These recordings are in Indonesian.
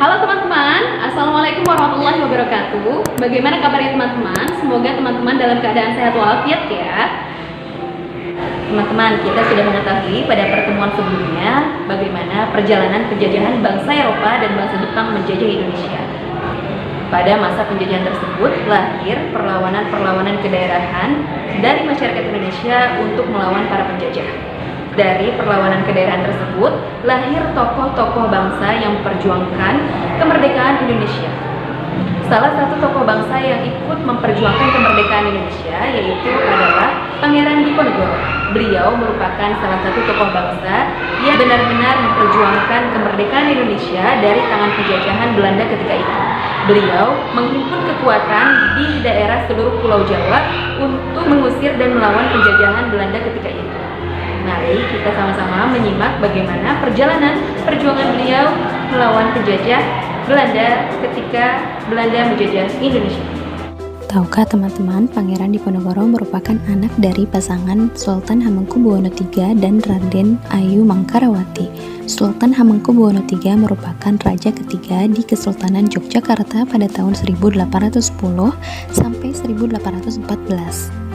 Halo teman-teman, Assalamualaikum warahmatullahi wabarakatuh. Bagaimana kabarnya teman-teman? Semoga teman-teman dalam keadaan sehat walafiat ya. Teman-teman, kita sudah mengetahui pada pertemuan sebelumnya bagaimana perjalanan penjajahan bangsa Eropa dan bangsa Jepang menjajah Indonesia. Pada masa penjajahan tersebut lahir perlawanan-perlawanan kedaerahan dari masyarakat Indonesia untuk melawan para penjajah. Dari perlawanan kedaerahan tersebut lahir tokoh-tokoh bangsa yang memperjuangkan kemerdekaan Indonesia. Salah satu tokoh bangsa yang ikut memperjuangkan kemerdekaan Indonesia yaitu adalah Pangeran Diponegoro. Beliau merupakan salah satu tokoh bangsa yang benar-benar memperjuangkan kemerdekaan Indonesia dari tangan penjajahan Belanda ketika itu. Beliau menghimpun kekuatan di daerah seluruh Pulau Jawa untuk mengusir dan melawan penjajahan Belanda ketika itu. Mari kita sama-sama menyimak bagaimana perjalanan perjuangan beliau melawan penjajah Belanda ketika Belanda menjajah Indonesia. Tahukah teman-teman, Pangeran Diponegoro merupakan anak dari pasangan Sultan Hamengkubuwono III dan Raden Ayu Manggarawati. Sultan Hamengkubuwono III merupakan raja ketiga di Kesultanan Yogyakarta pada tahun 1810 sampai 1814.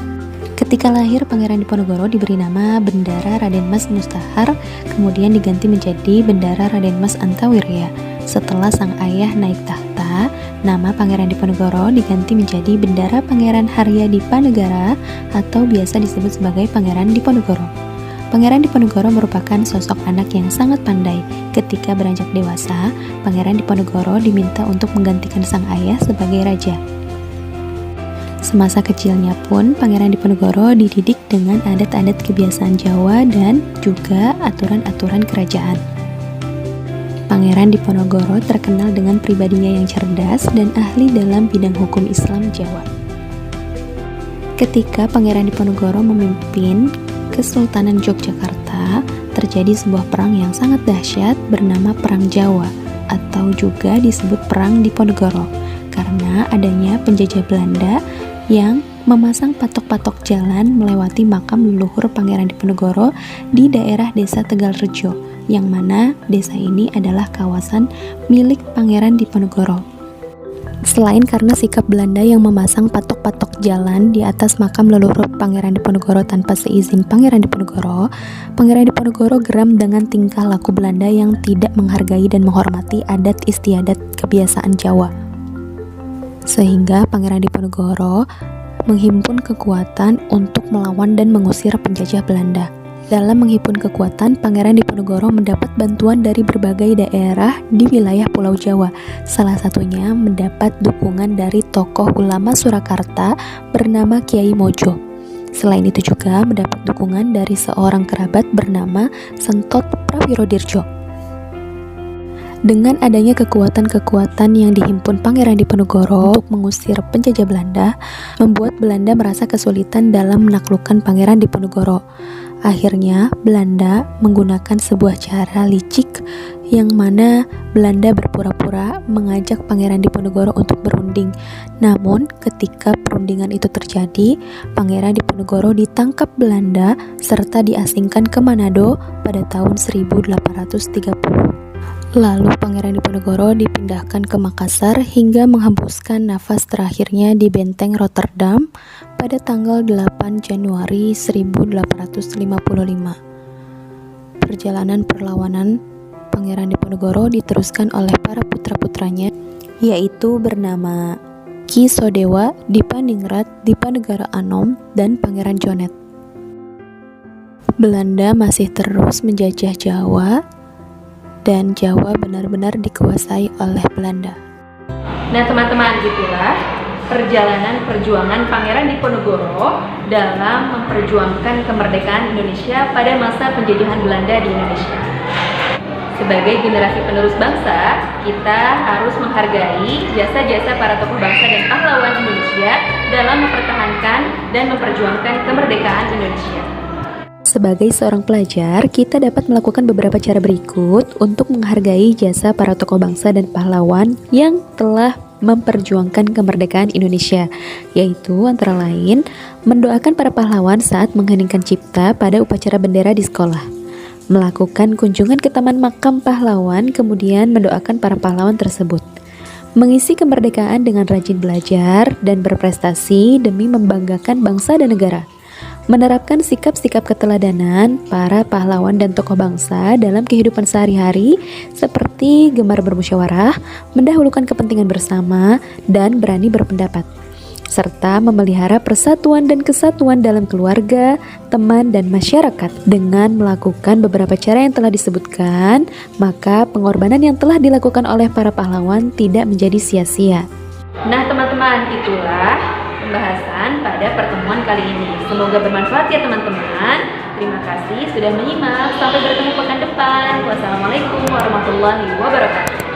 Ketika lahir, Pangeran Diponegoro diberi nama Bendara Raden Mas Mustahar, kemudian diganti menjadi Bendara Raden Mas Antawirya. Setelah sang ayah naik tahta, nama Pangeran Diponegoro diganti menjadi Bendara Pangeran Haryadipanegara atau biasa disebut sebagai Pangeran Diponegoro. Pangeran Diponegoro merupakan sosok anak yang sangat pandai. Ketika beranjak dewasa, Pangeran Diponegoro diminta untuk menggantikan sang ayah sebagai raja. Semasa kecilnya pun, Pangeran Diponegoro dididik dengan adat-adat kebiasaan Jawa dan juga aturan-aturan kerajaan. Pangeran Diponegoro terkenal dengan pribadinya yang cerdas dan ahli dalam bidang hukum Islam Jawa. Ketika Pangeran Diponegoro memimpin Kesultanan Yogyakarta, terjadi sebuah perang yang sangat dahsyat bernama Perang Jawa atau juga disebut Perang Diponegoro karena adanya penjajah Belanda yang memasang patok-patok jalan melewati makam leluhur Pangeran Diponegoro di daerah desa Tegalrejo, yang mana desa ini adalah kawasan milik Pangeran Diponegoro. Selain karena sikap Belanda yang memasang patok-patok jalan di atas makam leluhur Pangeran Diponegoro tanpa seizin Pangeran Diponegoro geram dengan tingkah laku Belanda yang tidak menghargai dan menghormati adat istiadat kebiasaan Jawa. Sehingga Pangeran Diponegoro menghimpun kekuatan untuk melawan dan mengusir penjajah Belanda. Dalam menghimpun kekuatan, Pangeran Diponegoro mendapat bantuan dari berbagai daerah di wilayah Pulau Jawa. Salah satunya mendapat dukungan dari tokoh ulama Surakarta bernama Kiai Mojo. Selain itu juga mendapat dukungan dari seorang kerabat bernama Sentot Prawirodirjo. Dengan adanya kekuatan-kekuatan yang dihimpun Pangeran Diponegoro untuk mengusir penjajah Belanda, membuat Belanda merasa kesulitan dalam menaklukkan Pangeran Diponegoro. Akhirnya, Belanda menggunakan sebuah cara licik yang mana Belanda berpura-pura mengajak Pangeran Diponegoro untuk berunding. Namun, ketika perundingan itu terjadi, Pangeran Diponegoro ditangkap Belanda serta diasingkan ke Manado pada tahun 1830. Lalu Pangeran Diponegoro dipindahkan ke Makassar hingga menghembuskan nafas terakhirnya di Benteng Rotterdam pada tanggal 8 Januari 1855. Perjalanan perlawanan Pangeran Diponegoro diteruskan oleh para putra-putranya, yaitu bernama Ki Sodewa, Dipaningrat, Dipanegara Anom, dan Pangeran Jonet. Belanda masih terus menjajah Jawa dan Jawa benar-benar dikuasai oleh Belanda. Nah teman-teman, gitulah perjalanan perjuangan Pangeran Diponegoro dalam memperjuangkan kemerdekaan Indonesia pada masa penjajahan Belanda di Indonesia. Sebagai generasi penerus bangsa, kita harus menghargai jasa-jasa para tokoh bangsa dan pahlawan Indonesia dalam mempertahankan dan memperjuangkan kemerdekaan Indonesia. Sebagai seorang pelajar, kita dapat melakukan beberapa cara berikut untuk menghargai jasa para tokoh bangsa dan pahlawan yang telah memperjuangkan kemerdekaan Indonesia, yaitu antara lain mendoakan para pahlawan saat mengheningkan cipta pada upacara bendera di sekolah, melakukan kunjungan ke Taman Makam Pahlawan, kemudian mendoakan para pahlawan tersebut. Mengisi kemerdekaan dengan rajin belajar dan berprestasi demi membanggakan bangsa dan negara. Menerapkan sikap-sikap keteladanan para pahlawan dan tokoh bangsa dalam kehidupan sehari-hari seperti gemar bermusyawarah, mendahulukan kepentingan bersama, dan berani berpendapat. Serta memelihara persatuan dan kesatuan dalam keluarga, teman, dan masyarakat. Dengan melakukan beberapa cara yang telah disebutkan, maka pengorbanan yang telah dilakukan oleh para pahlawan tidak menjadi sia-sia. Nah teman-teman, itulah pembahasan pada pertemuan kali ini. Semoga bermanfaat ya teman-teman. Terima kasih sudah menyimak. Sampai bertemu pekan depan. Wassalamualaikum warahmatullahi wabarakatuh.